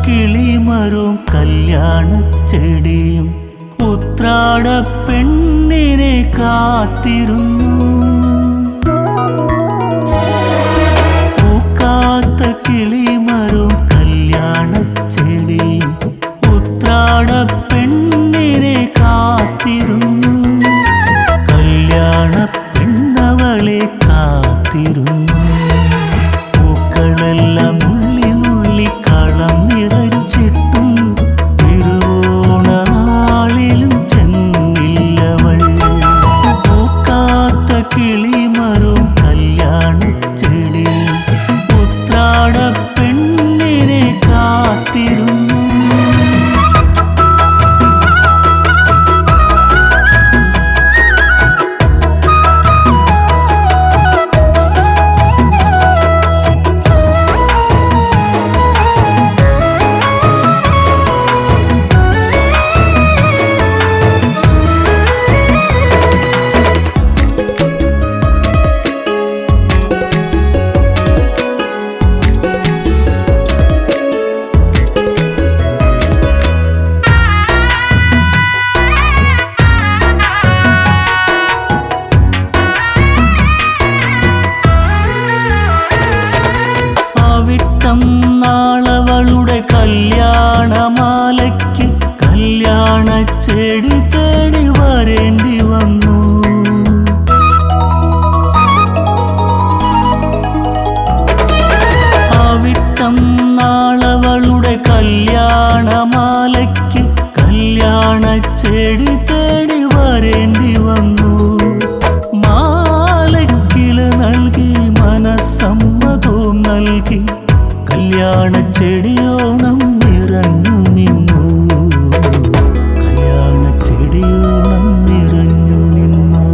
കിളിമരവും കല്യാണച്ചെടിയും ഉത്രാട പെണ്ണിനെ കാത്തിരുന്നു. പൂക്കാത്ത കിളിമരവും കല്യാണച്ചെടിയും ഉത്രാട പെണ്ണിനെ കാത്തിരുന്നു. കല്യാണ പെണ്ണവളെ കാത്തിരുന്നു. പൂക്കളെല്ലാം നുള്ളി നുള്ളി കളം നിറച്ചിട്ടും തിരുവോണനാളിലും ചെന്നില്ലവൾ. പൂക്കാത്ത കിളിമരവും കല്യാണച്ചെടിയും ഉത്രാട പെണ്ണിനെ കാത്തിരുന്നു. നാളവളുടെ കല്യാണമാലയ്ക്ക് കല്യാണച്ചെടി തേടി വരേണ്ടി വന്നു. അവിട്ടം നാളവളുടെ കല്യാണമാലയ്ക്ക് കല്യാണച്ചെടി തേടി വരേണ്ടി വന്നു. മാലയ്ക്കില നൽകി മനസ്സമ്മതവും നൽകി കല്യാണച്ചെടിയോണം നിറഞ്ഞു നിന്നു. കല്യാണച്ചെടിയോണം നിറഞ്ഞു നിന്നു.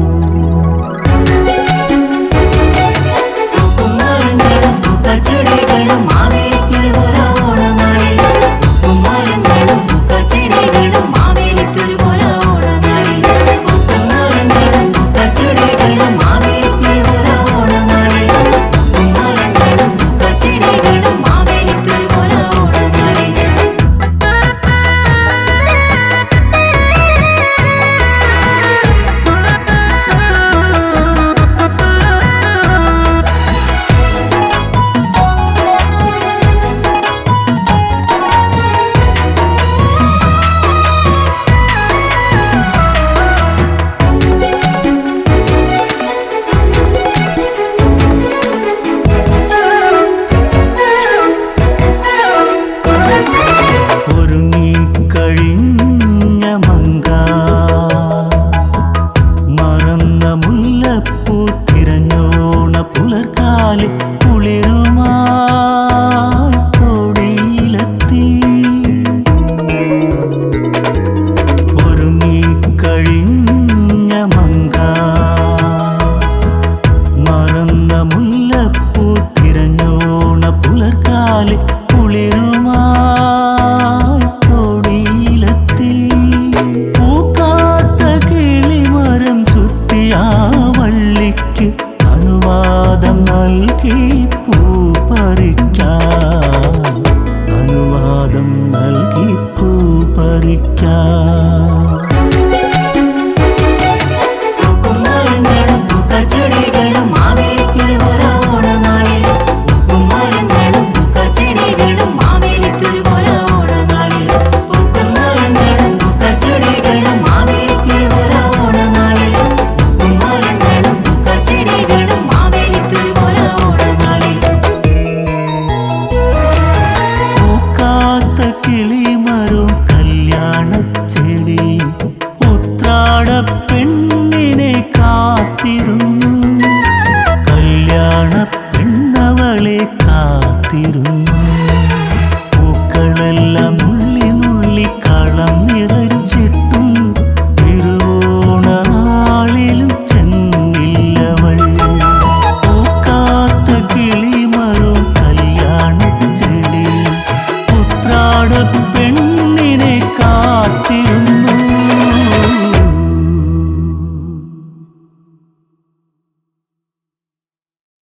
മറന്ന മുല്ലപ്പൂ തിരഞ്ഞോണ പുലർക്കാലി കുളിരുമായി തൊടിയിലെത്തി. ഒരുങ്ങിക്കഴിഞ്ഞ മങ്ക മറന്ന മുല്ലപ്പൂ തിരഞ്ഞോണ പുലർക്കാലി